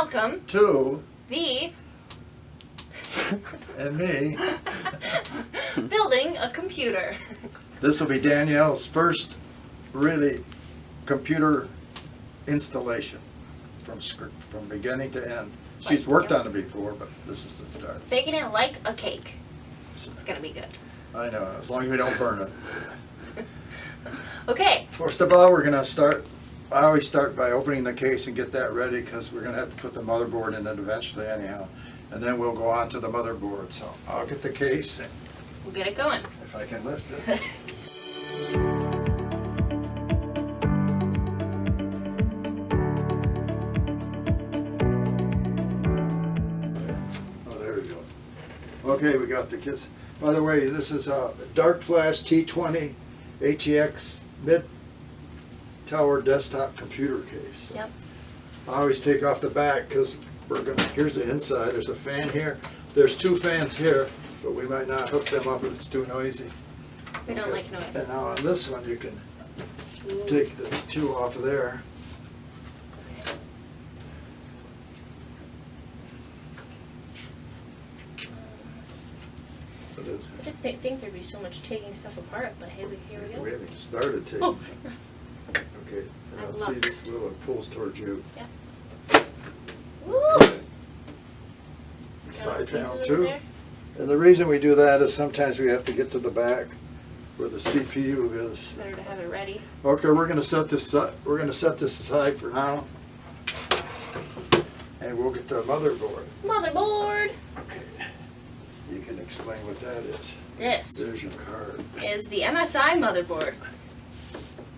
welcome to the and me. building a computer. This will be Danielle's first really computer installation from beginning to end. She's worked on it before, but this is the start. Baking it like a cake. It's gonna be good. I know, as long as we don't burn it. Okay. First of all, we're going to start. I always start by opening the case and get that ready because we're going to have to put the motherboard in it eventually anyhow. And then we'll go on to the motherboard. So I'll get the case and We'll get it going. if I can lift it. Oh, there he goes. Okay, we got the kits. By the way, this is a Dark Flash T20 ATX mid-tower desktop computer case. Yep. I always take off the back because here's the inside. There's a fan here. There's two fans here, but we might not hook them up if it's too noisy. We don't like noise. And now on this one, you can take the two off of there. What is I didn't think there'd be so much taking stuff apart, but hey, here we it? go. We haven't even started taking. Oh. Okay, and I I'll love see it. this little, it pulls towards you. Yeah. Woo! Side Pieces panel over too. there. And the reason we do that is sometimes we have to get to the back where the CPU is. Better to have it ready. Okay, we're going to set this aside for now, and we'll get the motherboard. Motherboard. Okay, you can explain what that is. This There's your card. is the MSI motherboard.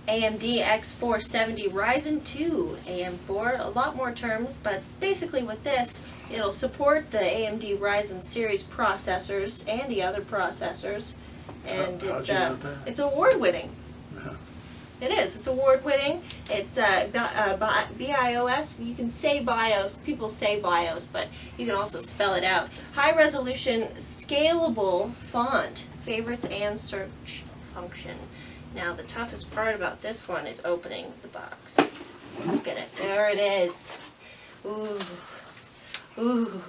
AMD X470 Ryzen 2 AM4. A lot more terms, but basically with this, it'll support the AMD Ryzen series processors and the other processors, and How'd you know that? it's award-winning. Uh-huh. It is. It's award-winning. It's BIOS. You can say BIOS. People say BIOS, but you can also spell it out. High-resolution, scalable font, favorites, and search function. Now, the toughest part about this one is opening the box. Look at it. There it is. Ooh. Ooh.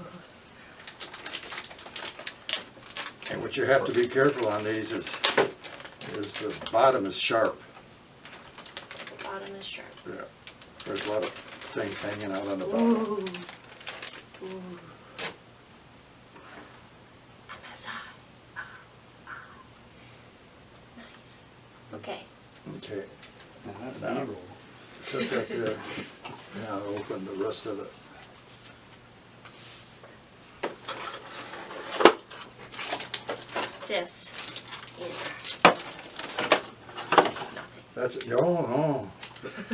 And what you have to be careful on these is the bottom is sharp. The bottom is sharp. Yeah, there's a lot of things hanging out on the bottom. Ooh. Ooh. MSI. Nice. Okay. Okay. Now, set that there. Now open the rest of it. This is nothing. That's it. Oh, no.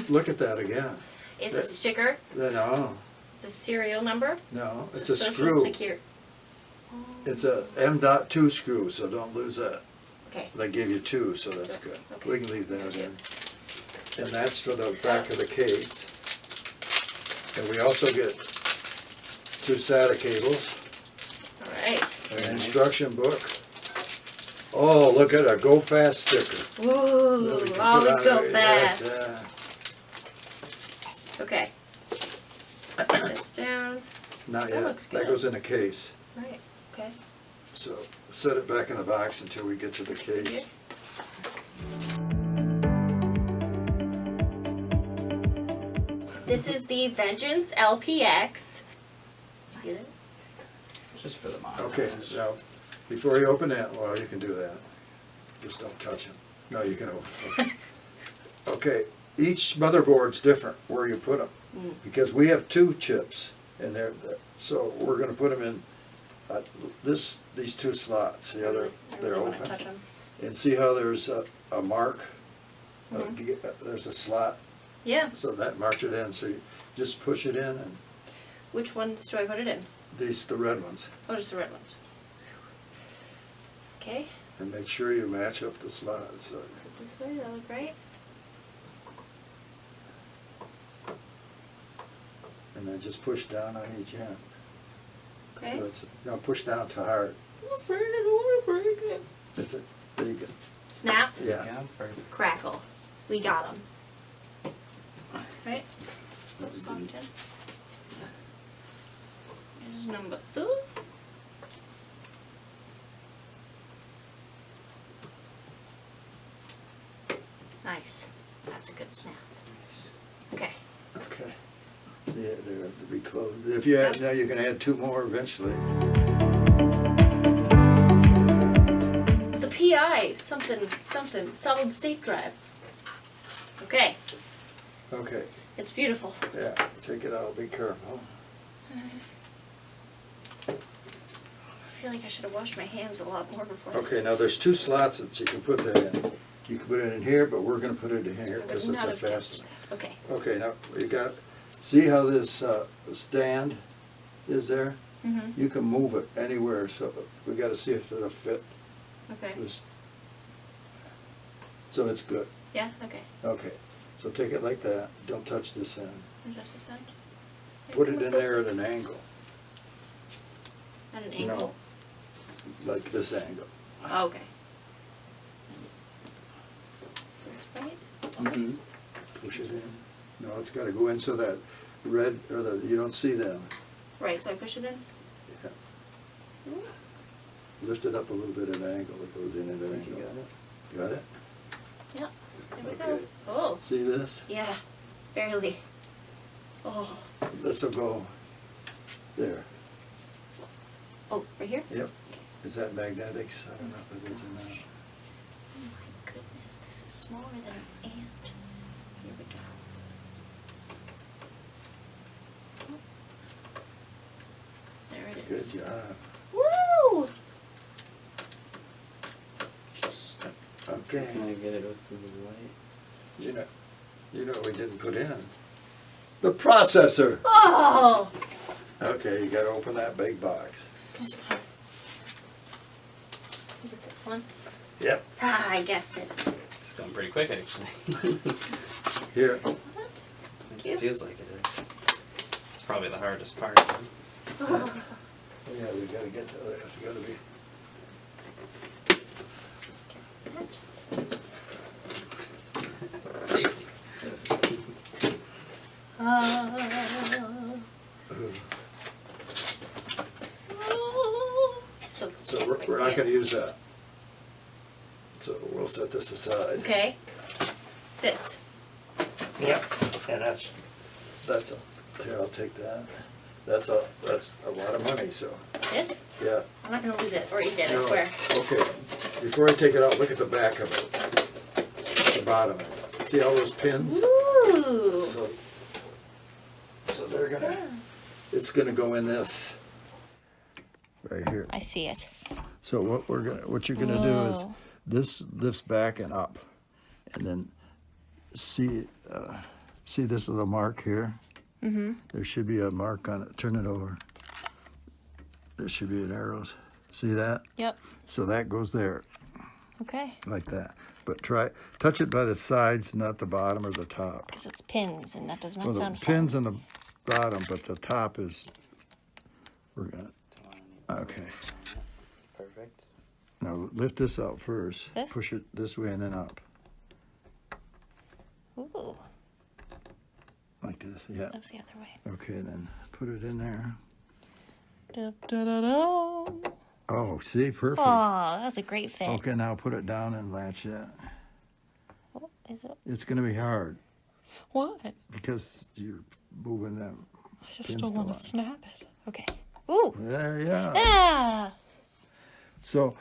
Look at that again. It's a sticker. No, It's a serial number. no, it's a a social screw. secure. It's a M.2 screw, so don't lose that. Okay. They give you two, so that's Sure. good. Okay. We can leave that Thank you. in. And that's for the back of the case. And we also get two SATA cables, All right. an instruction book. Oh, look at a Go Fast sticker. Ooh, That we can put always on go there. fast. Yes, Okay. Put this down. Not That yet. looks That good. goes in a case. Right. Okay. So set it back in the box until we get to the case. Here. This is the Vengeance LPX. Get it? Just for the monitor. Okay, now, before you open that, well, you can do that. Just don't touch them. No, you can open it. Okay, each motherboard's different where you put them. Because we have two chips in there, so we're going to put them in these two slots. The other, they're don't wanna open. touch 'em. And see how there's a mark? There's a slot, Yeah. so that marks it in. So you just push it in, and Which ones do I put it in? the red ones. Oh, just the red ones. Okay. And make sure you match up the slots. So Put this way. That look right. and then just push down on each end. Okay. No, push down to hard. I'm afraid I don't want to break it. That's it. There you go. Snap. Yeah. Yeah, perfect. Crackle. We got them. Right? Looks locked in. is number 2. Nice. That's a good snap. Okay. Okay. See, they're to be closed. If you add, now you can add 2 more eventually. The PI, something, solid state drive. Okay. Okay. It's beautiful. Yeah, take it out. Be careful. I feel like I should have washed my hands a lot more before. Okay, now there's 2 slots that you can put that in. You can put it in here, but we're going to put it in here because it's a fastener. Okay. Okay, now you got, see how this stand is there? Mm-hmm. You can move it anywhere, so we got to see if it'll fit. Okay. This. So it's good. Yeah. Okay. Okay, so take it like that. Don't touch this end. Adjust this end. Put it in there at an angle. At an angle. No, like this angle. Oh, okay. Is this right? Mm-hmm. Push it in. No, it's got to go in so that red, or you don't see them. Right. So I push it in. Yeah. Lift it up a little bit at an angle. It goes in at an angle. Got it? Yeah. There we go. Okay. Oh. See this? Yeah. Barely. Oh. This will go there. Oh, right here? Yep. Is that magnetics? I don't know if it is or not. Oh my goodness, this is smaller than an ant. Here we go. There it Good is. job. Woo! Okay. Can I get it up to the light? You know what we didn't put in? The processor. Oh! Okay, you got to open that big box. Here's one. Is it this one? Yep. Ah, I guessed it. It's going pretty quick, actually. Here. At least it feels like it is. It's probably the hardest part. Oh. Yeah, we got to get to this. Got to be. Safety. So we're not going to use that. So we'll set this aside. Okay. This. Yes. And that's a. Here, I'll take that. That's a lot of money. So This? yeah. I'm not gonna lose it or eat it, I No. swear. Okay. Before I take it out, look at the back of it. The bottom of it. See all those pins? Ooh. So they're gonna. It's gonna go in this. Right here. I see it. So what you're gonna do is Whoa. this lifts back and up, and then see this little mark here. Mm-hmm. There should be a mark on it. Turn it over. There should be an arrow. See that? Yep. So that goes there Okay. like that. But touch it by the sides, not the bottom or the top. Because it's pins, and that does not Well, the sound pins on the bottom, but the top is. We're gonna. Okay. Perfect. Now lift this out first. This? Push it this way and then up. fun. Ooh. Like this, yeah. That was the other way. Okay, then put it in there. Da, da, da, da. Oh, see, perfect. Oh, that was a great fit. Okay, now put it down and latch it. Oh, is it? It's going to be hard What? because you're moving them. I just Pins don't want go to on. snap it. Okay. Ooh. There, yeah. Ah. So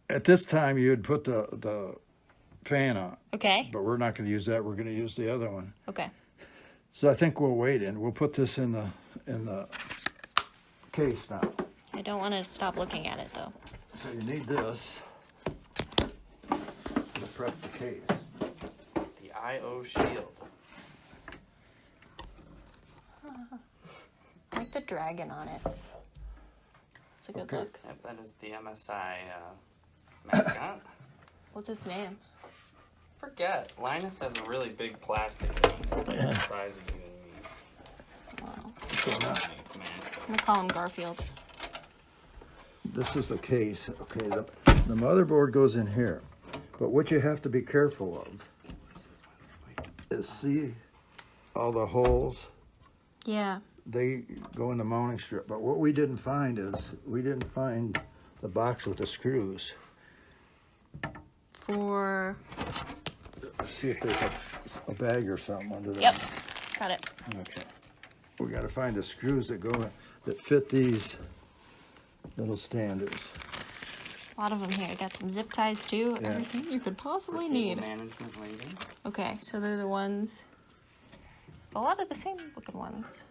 at this time, you'd put the fan on, Okay. but we're not going to use that. We're going to use the other one. Okay. So I think we'll wait and we'll put this in the case now. I don't want to stop looking at it though. So you need this to prep the case. The I/O shield. I like the dragon on it. It's a good Okay. look. Yep, that is the MSI mascot. What's its name? Forget. Linus has a really big plastic one. It's like the size of you and me. Wow. Thanks, man. I'm gonna call him Garfield. This is the case. Okay, the motherboard goes in here. But what you have to be careful of is see all the holes Yeah. they go in the mounting strip. But what we didn't find is, we didn't find the box with the screws. For See if there's a bag or something under there. yep, got it. Okay. We gotta find the screws that go, that fit these little standards. A lot of them here. I got some zip ties too. Yeah. Everything you could possibly Cable need. management later. Okay, so they're the ones. A lot of the same looking ones.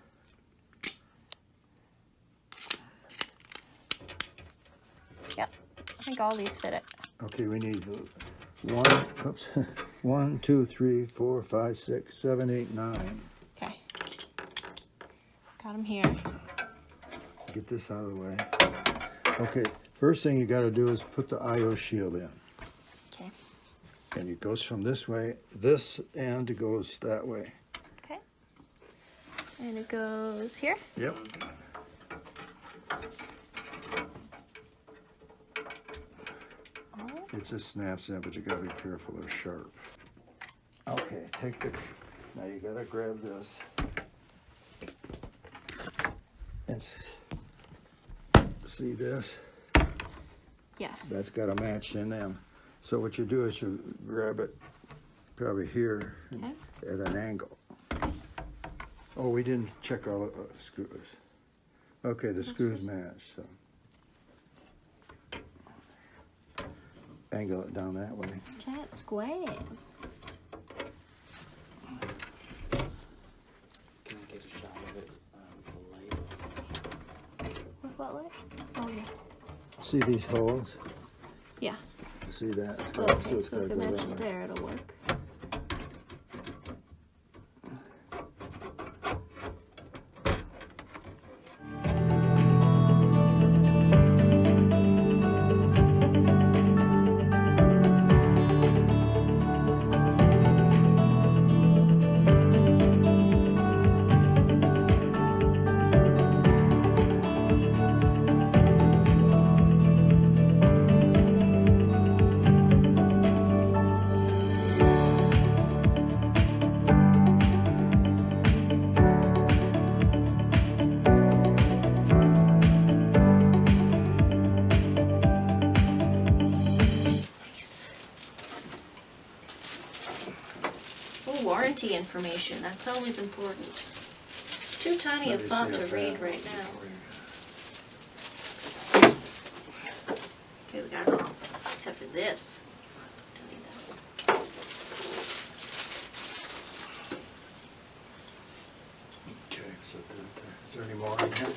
Yep, I think all these fit it. Okay, we need one, oops, 1, 2, 3, 4, 5, 6, 7, 8, 9. Okay, got them here. Get this out of the way. Okay, first thing you gotta do is put the IO shield in. Okay, And it goes from this way, this end goes that way. okay. And it goes here. Yep. Oh, It just snaps in, but you gotta be careful, they're sharp. Okay, take the, now you gotta grab this. And see this? yeah. That's gotta match in them. So what you do is you grab it probably here Okay. at an angle. Oh, we didn't check all the screws. Okay, the screws match, so. Angle it down that way. Chat squares. Can I get a shot of it with the light? With what light? Oh yeah. See these holes? Yeah. See that? It's Oh, got- okay, it's so gotta if it go that matches way. there, it'll work. Warranty information, that's always important. Too tiny Let a me font see to if read that- right now. Okay, we got it all, except for this. Don't need that. Okay, set that there. Is there any more in here?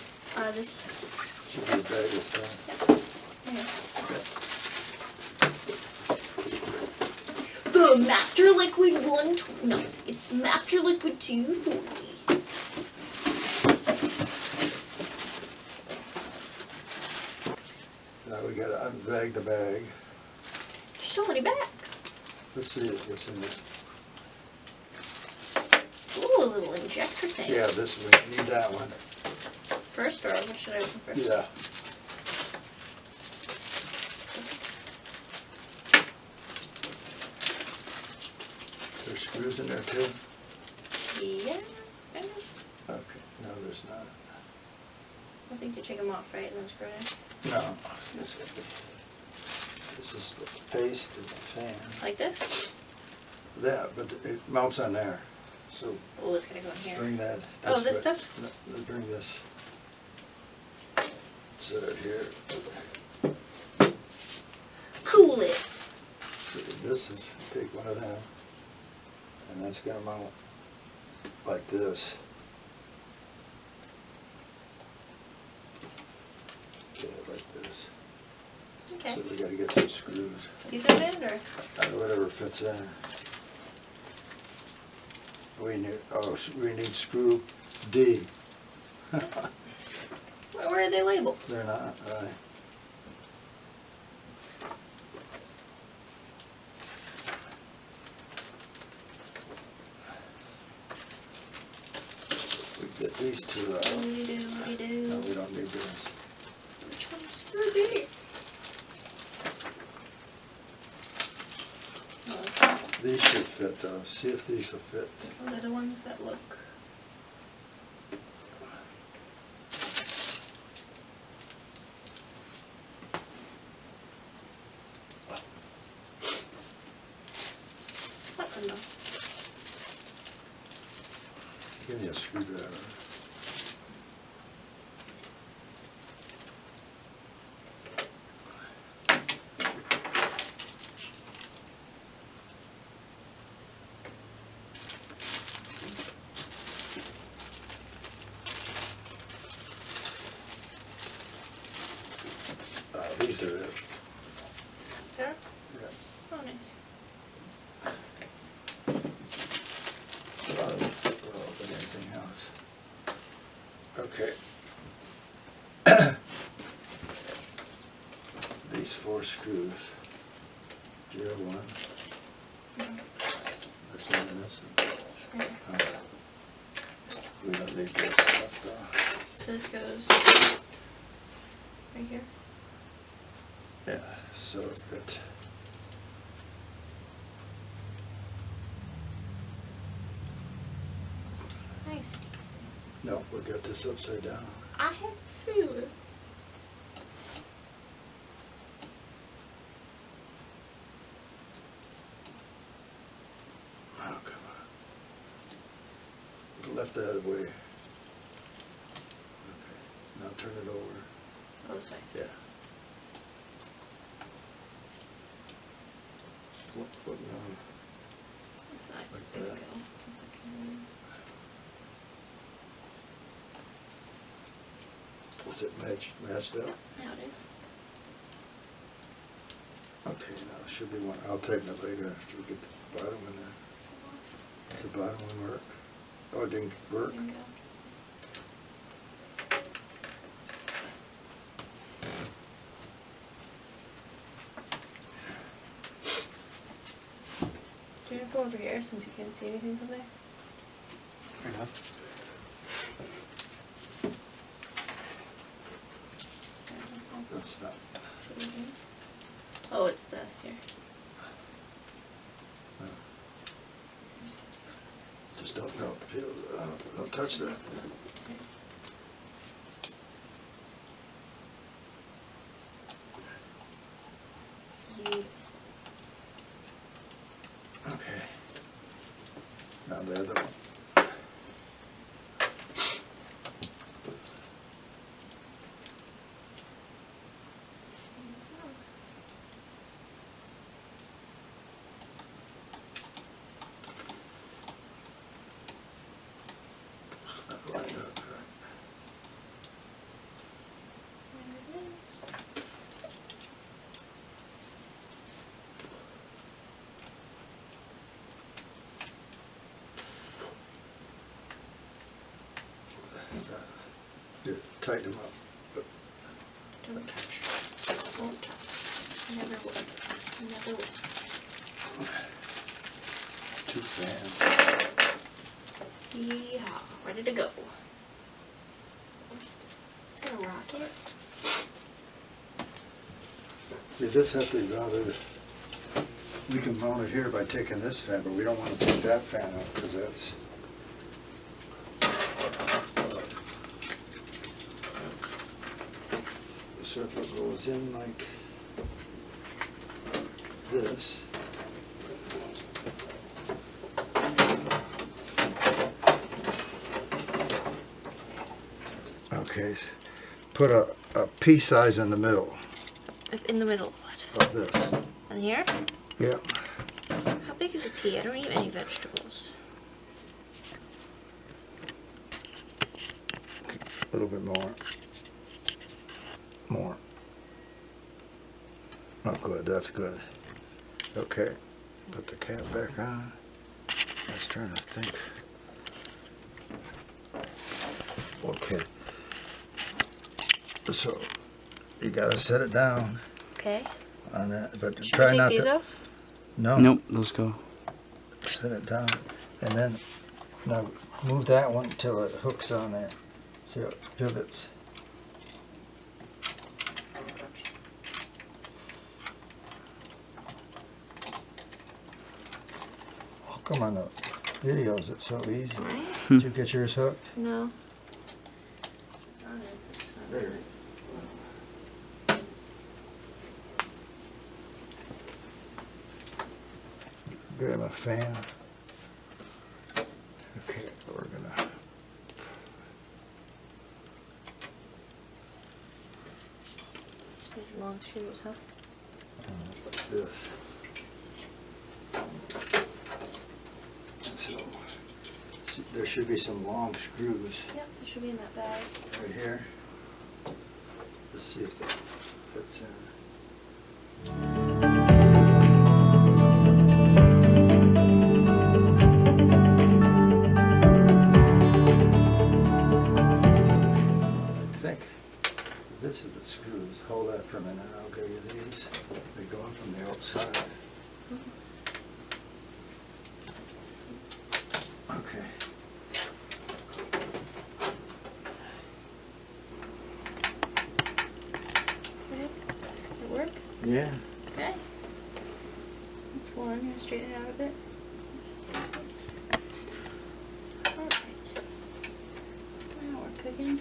This, Should be a bag of stuff. the Master Liquid 120, no, it's the Master Liquid 240. Now we gotta unbag the bag. There's so many bags. Let's see what's in this. Ooh, a little injector thing. Yeah, this, we need that one. First, or what should I open first? Yeah. Is there screws in there too? Yeah, kind of. Okay, no, there's not. I think you take them off, right, and then screw it in. No, this is the paste and the fan. Like this? That, but it mounts on there. So Oh, it's gonna go in here. bring that. Oh, this way. stuff? No, let's bring this. Set it here. Cool it. So this is, take one of them, and that's gonna mount like this. Okay, like this. Okay. So we gotta get some screws, These are in, or? whatever fits in. We need, we need screw D. Where are they labeled? They're not, right. We get these two out. What-do-do-what-do-do. No, we don't need this. Which one's screw D? Oh, These should fit though. See if these will fit. those are the ones that look. Give me a screwdriver. These are it. There? Yeah. Oh, nice. Well, but anything else. Okay. These 4 screws. Do you have one? There's one missing. We don't need this stuff though. So this goes right here. Yeah, so it. Nice. No, we got this upside down. I have a feeling. Oh, come on. Left that away. Okay, now turn it over. Oh, this way. Yeah. What now? It's not Like there we that. go. It's like, Is it matched up? now it is. Okay, now there should be one. I'll tighten it later after we get the bottom one there. Does the bottom one work? Oh, it didn't work? Bingo. Do you want to go over here since you can't see anything from there? That's not. Oh, it's the here. No. Just don't feel. Don't touch that. Beautiful. Okay. Now the other one. Not lined up, right? So, here, tighten them up. Don't touch. Won't touch. Never would. Never would. 2 fans. Yeehaw. Ready to go. Is that a rocket? See, this has to be mounted. We can mount it here by taking this fan, but we don't want to take that fan out because that's. So if it goes in like this. Okay, put a pea size in the middle In the middle. What? of this. And here? Yeah. How big is a pea? I don't eat any vegetables. A little bit more. More. Oh, good. That's good. Okay. Put the cap back on. I was trying to think. Okay. So, you gotta set it down Okay. on that, but Should try we not take these to. off? No. Nope, those go. Set it down, and then now move that one till it hooks on there. See how it pivots. How come on the videos it's so easy? Did you get yours hooked? No. It's on it. It's not There. Get him a fan. Okay, we're gonna These long screws, huh? Like this. So, see, there should be some long screws Yep, they should be in that bag. right here. Let's see if that fits in. I think this is the screws. Hold that for a minute. I'll give you these. They go in from the outside. Okay. Okay. That work? Yeah. Okay. That's one. I'm gonna straighten it out a bit. Alright. Now we're cooking.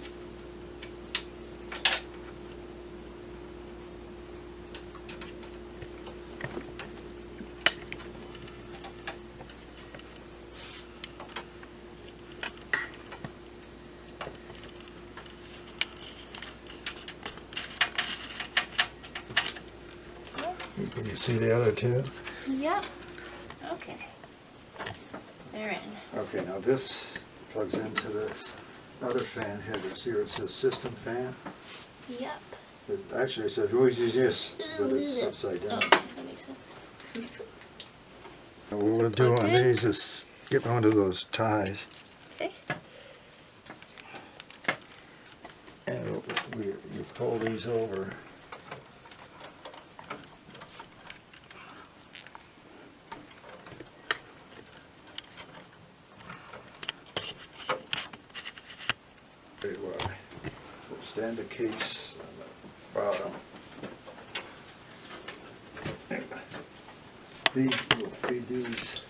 Can you see the other two? Yep. Okay. They're in. Okay, now this plugs into this other fan header. See where it says system fan? Yep. It actually says this, but it's upside Oh, down. okay, that makes sense. And what we'll do on plugged in? these is get onto those ties, Okay. and you fold these over. Okay, well, we'll stand the case on the bottom. We'll feed these.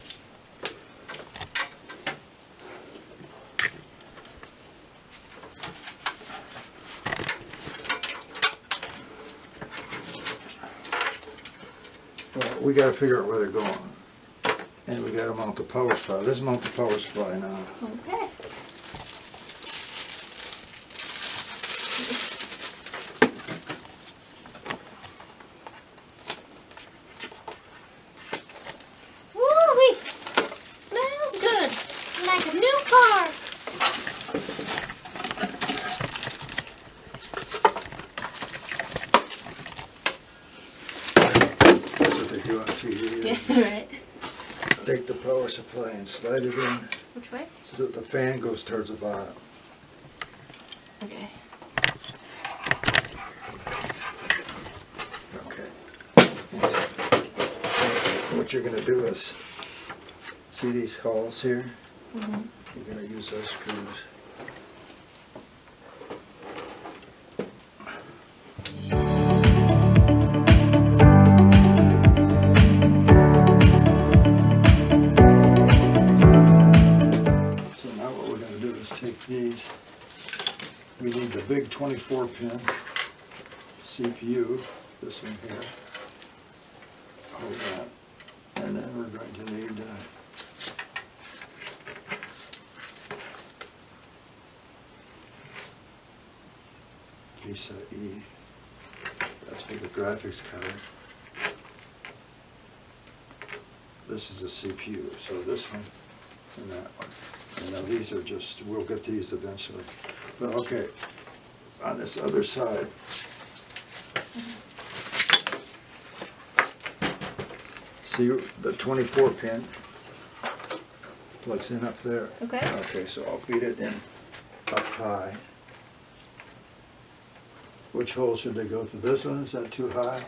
Well, we gotta figure out where they're going. And we gotta mount the power supply. Let's mount the power supply now. Okay. Woo-wee! Smells good. Like a new car. That's what they do on TV. They Yeah, just right. take the power supply and slide it in Which way? so that the fan goes towards the bottom. Okay. Okay. What you're gonna do is, see these holes here? Mm-hmm. You're gonna use those screws. So now what we're gonna do is take these. We need the big 24 pin CPU, this one here. Hold that. And then we're going to need piece of E. That's for the graphics card. This is the CPU, so this one and that one. And now these are just, we'll get these eventually. But okay, on this other side, see the 24 pin plugs in up there. Okay. Okay, so I'll feed it in up high. Which hole should they go to? This one, is that too high?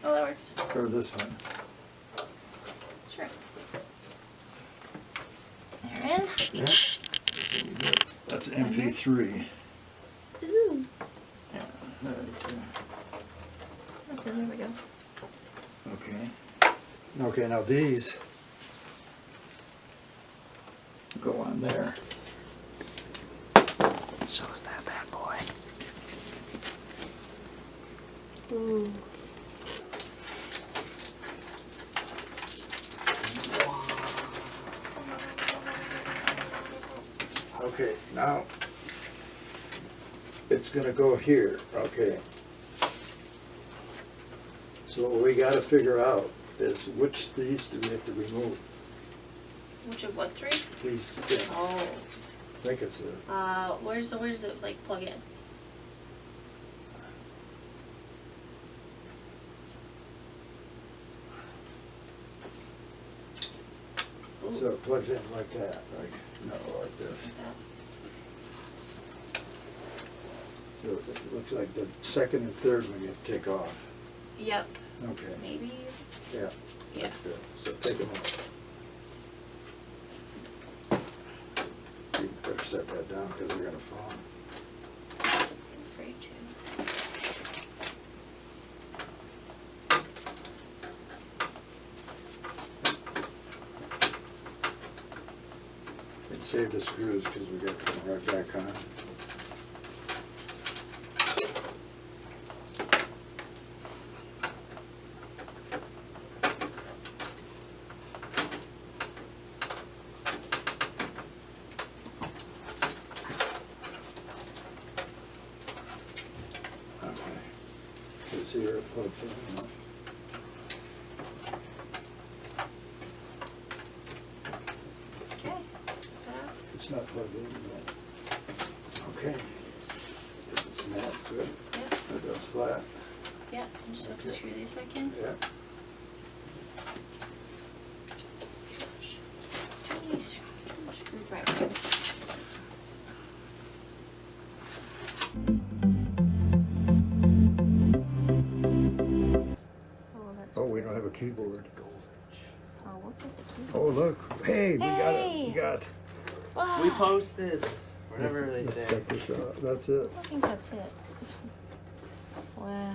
Oh, that works. Or this one? Sure. They're in. Yeah. So you get- that's MP3. Ooh. Yeah, right, That's in. There we go. okay. Okay, now these go on there. Show us that bad boy. Ooh. Okay, now it's gonna go here, okay. So what we gotta figure out is which these do we have to remove? Which of what three? These things. Oh. I think it's the, Where's it like plug in? Ooh. so it plugs in like that, right? No, like this. Like that. So it looks like the second and third one you have to take off. Yep. Okay, Maybe. yeah, Yeah. that's good. So take them off. You better set that down because they're gonna fall. I'm afraid to. And save the screws because we gotta put them right back on. Okay, so see where it plugs in, huh? Okay. It's not plugged in yet. Okay. It's not good. Yep. It goes flat. Yep. I'm just have to Okay. screw these back in. Yeah. Too many screwdrivers. Oh, that's Oh, we don't have a keyboard. Oh, look at the keyboard. Oh, look. Hey, we got it. We got. Wow. We posted whatever they Let's say. check this out. That's it. I think that's it. Wow.